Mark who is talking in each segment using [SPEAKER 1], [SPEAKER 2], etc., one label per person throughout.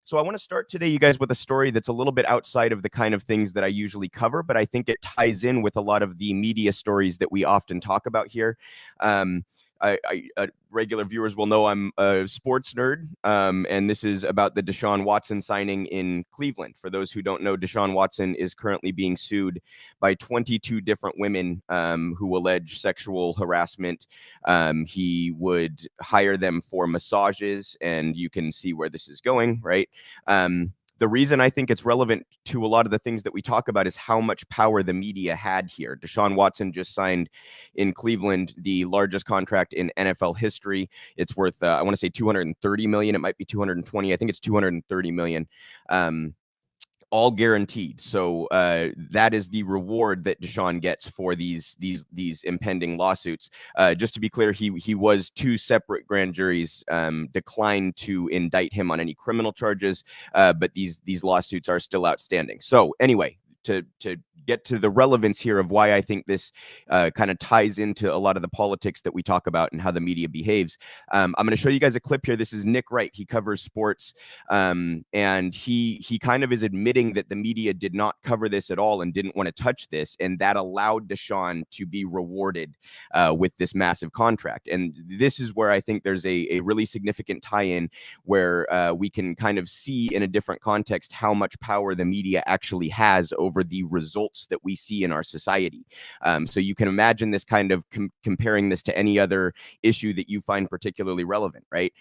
[SPEAKER 1] So I want to start today, you guys, with a story that's a little bit outside of the kind of things that I usually cover, but I think it ties in with a lot of the media stories that we often talk about here. Regular viewers will know I'm a sports nerd, and this is about the Deshaun Watson signing in Cleveland. For those who don't know, Deshaun Watson is currently being sued by 22 different women who allege sexual harassment. He would hire them for massages, and you can see where this is going, right? The reason I think it's relevant to a lot of the things that we talk about is how much power the media had here. Deshaun Watson just signed in Cleveland the largest contract in NFL history. It's worth, I want to say 230 million. It might be 220. I think it's 230 million. All guaranteed. So that is the reward that Deshaun gets for these impending lawsuits. Just to be clear, he was two separate grand juries declined to indict him on any criminal charges, but these lawsuits are still outstanding. So anyway, to get to the relevance here of why I think this kind of ties into a lot of the politics that we talk about and how the media behaves. I'm going to show you guys a clip here. This is Nick Wright. He covers sports, and he kind of is admitting that the media did not cover this at all and didn't want to touch this, and that allowed Deshaun to be rewarded with this massive contract. And this is where I think there's a really significant tie-in where we can kind of see in a different context how much power the media actually has over the results that we see in our society. So you can imagine this kind of comparing this to any other issue that you find particularly relevant, right?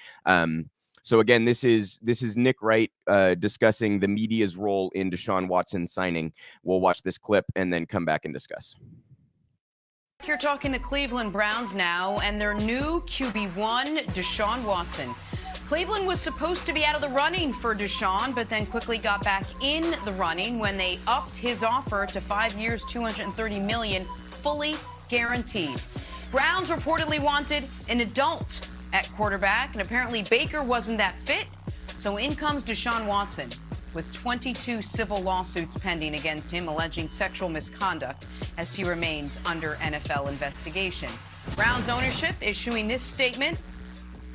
[SPEAKER 1] So again, this is Nick Wright discussing the media's role in Deshaun Watson signing. We'll watch this clip and then come back and discuss.
[SPEAKER 2] You're talking the Cleveland Browns now and their new QB1, Deshaun Watson. Cleveland was supposed to be out of the running for Deshaun, but then quickly got back in the running when they upped his offer to 5 years, $230 million, fully guaranteed. Browns reportedly wanted an adult at quarterback, and apparently Baker wasn't that fit. So in comes Deshaun Watson with 22 civil lawsuits pending against him, alleging sexual misconduct as he remains under NFL investigation. Browns ownership issuing this statement,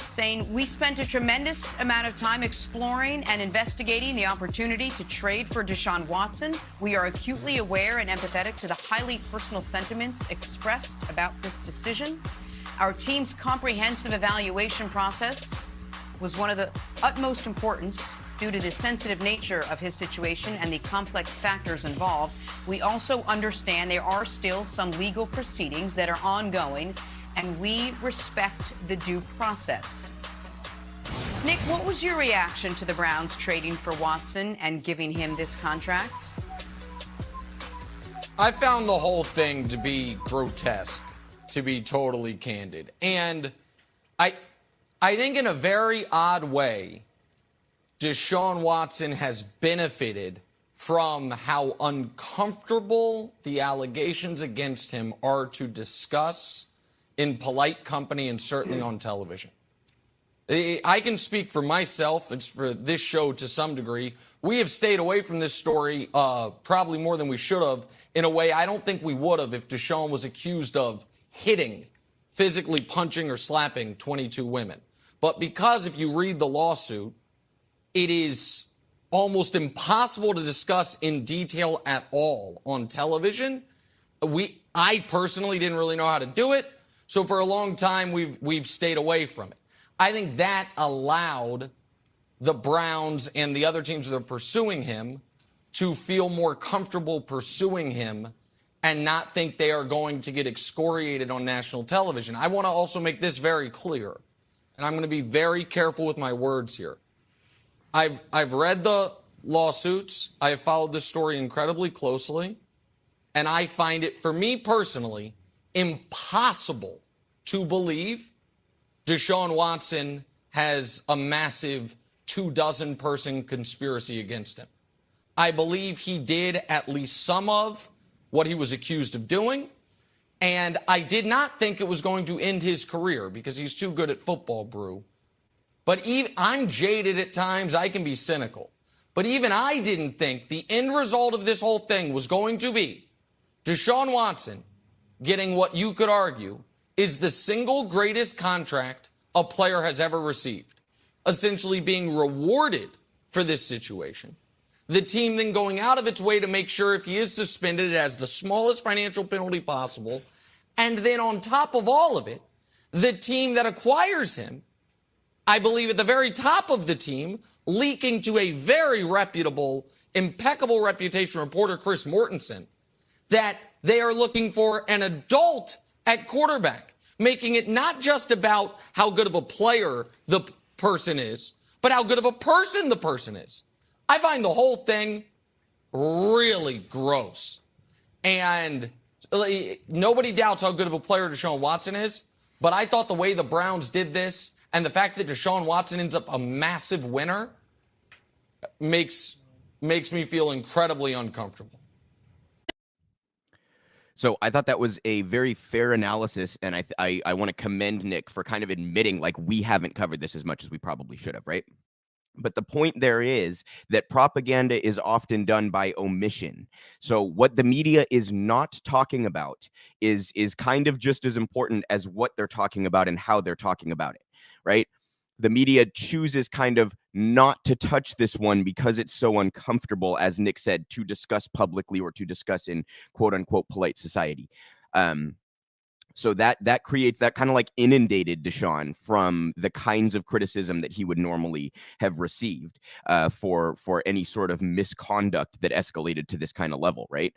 [SPEAKER 2] saying, "We spent a tremendous amount of time exploring and investigating the opportunity to trade for Deshaun Watson. We are acutely aware and empathetic to the highly personal sentiments expressed about this decision. Our team's comprehensive evaluation process was one of the utmost importance due to the sensitive nature of his situation and the complex factors involved. We also understand there are still some legal proceedings that are ongoing, and we respect the due process." Nick, what was your reaction to the Browns trading for Watson and giving him this contract?
[SPEAKER 3] I found the whole thing to be grotesque, to be totally candid. And I think in a very odd way, Deshaun Watson has benefited from how uncomfortable the allegations against him are to discuss in polite company and certainly on television. I can speak for myself, it's for this show to some degree. We have stayed away from this story probably more than we should have, in a way I don't think we would have if Deshaun was accused of hitting, physically punching or slapping 22 women. But because if you read the lawsuit, it is almost impossible to discuss in detail at all on television. I personally didn't really know how to do it. So for a long time, we've stayed away from it. I think that allowed the Browns and the other teams that are pursuing him to feel more comfortable pursuing him and not think they are going to get excoriated on national television. I want to also make this very clear, and I'm going to be very careful with my words here. I've read the lawsuits. I have followed this story incredibly closely, and I find it, for me personally, impossible to believe Deshaun Watson has a massive 24-person conspiracy against him. I believe he did at least some of what he was accused of doing, and I did not think it was going to end his career because he's too good at football, Brew. But I'm jaded at times. I can be cynical. But even I didn't think the end result of this whole thing was going to be Deshaun Watson getting what you could argue is the single greatest contract a player has ever received, essentially being rewarded for this situation. The team then going out of its way to make sure if he is suspended, it has the smallest financial penalty possible. And then on top of all of it, the team that acquires him, I believe at the very top of the team, leaking to a very reputable, impeccable reputation reporter, Chris Mortensen, that they are looking for an adult at quarterback, making it not just about how good of a player the person is, but how good of a person the person is. I find the whole thing really gross. And nobody doubts how good of a player Deshaun Watson is, but I thought the way the Browns did this and the fact that Deshaun Watson ends up a massive winner makes me feel incredibly uncomfortable.
[SPEAKER 1] So I thought that was a very fair analysis, and I want to commend Nick for kind of admitting, like, we haven't covered this as much as we probably should have, right? But the point there is that propaganda is often done by omission. So what the media is not talking about is kind of just as important as what they're talking about and how they're talking about it, right? The media chooses kind of not to touch this one because it's so uncomfortable, as Nick said, to discuss publicly or to discuss in quote unquote polite society. So that creates that kind of like inundated Deshaun from the kinds of criticism that he would normally have received for any sort of misconduct that escalated to this kind of level, right?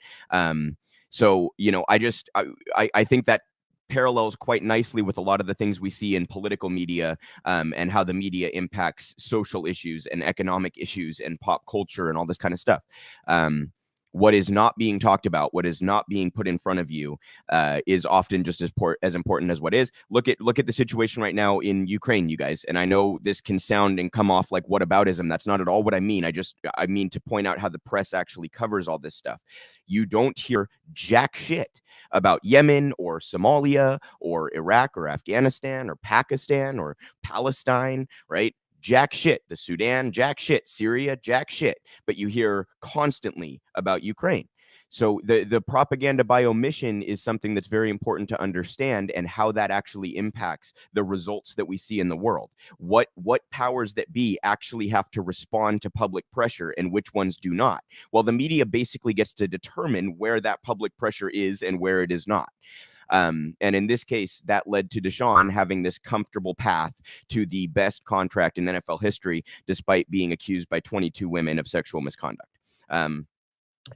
[SPEAKER 1] So, you know, I think that parallels quite nicely with a lot of the things we see in political media and how the media impacts social issues and economic issues and pop culture and all this kind of stuff. What is not being talked about, what is not being put in front of you, is often just as important as what is. Look at the situation right now in Ukraine, you guys. And I know this can sound and come off like whataboutism. That's not at all what I mean. I mean to point out how the press actually covers all this stuff. You don't hear jack shit about Yemen or Somalia or Iraq or Afghanistan or Pakistan or Palestine, right? Jack shit. The Sudan, jack shit. Syria, jack shit. But you hear constantly about Ukraine. So the propaganda by omission is something that's very important to understand, and how that actually impacts the results that we see in the world. What powers that be actually have to respond to public pressure and which ones do not? Well, the media basically gets to determine where that public pressure is and where it is not. And in this case, that led to Deshaun having this comfortable path to the best contract in NFL history, despite being accused by 22 women of sexual misconduct.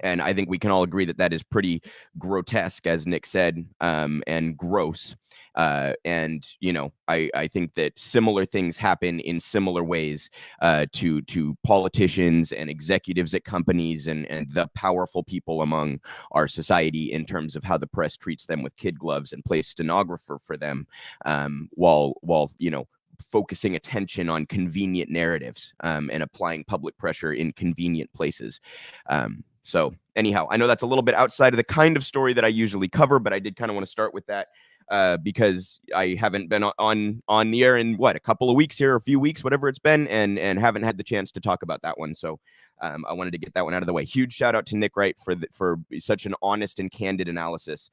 [SPEAKER 1] And I think we can all agree that that is pretty grotesque, as Nick said, and gross. And, you know, I think that similar things happen in similar ways to politicians and executives at companies and the powerful people among our society in terms of how the press treats them with kid gloves and plays stenographer for them, while you know, focusing attention on convenient narratives and applying public pressure in convenient places. So anyhow, I know that's a little bit outside of the kind of story that I usually cover, but I did kind of want to start with that because I haven't been on the air in a couple of weeks here, a few weeks, whatever it's been, and haven't had the chance to talk about that one. So I wanted to get that one out of the way. Huge shout out to Nick Wright for such an honest and candid analysis.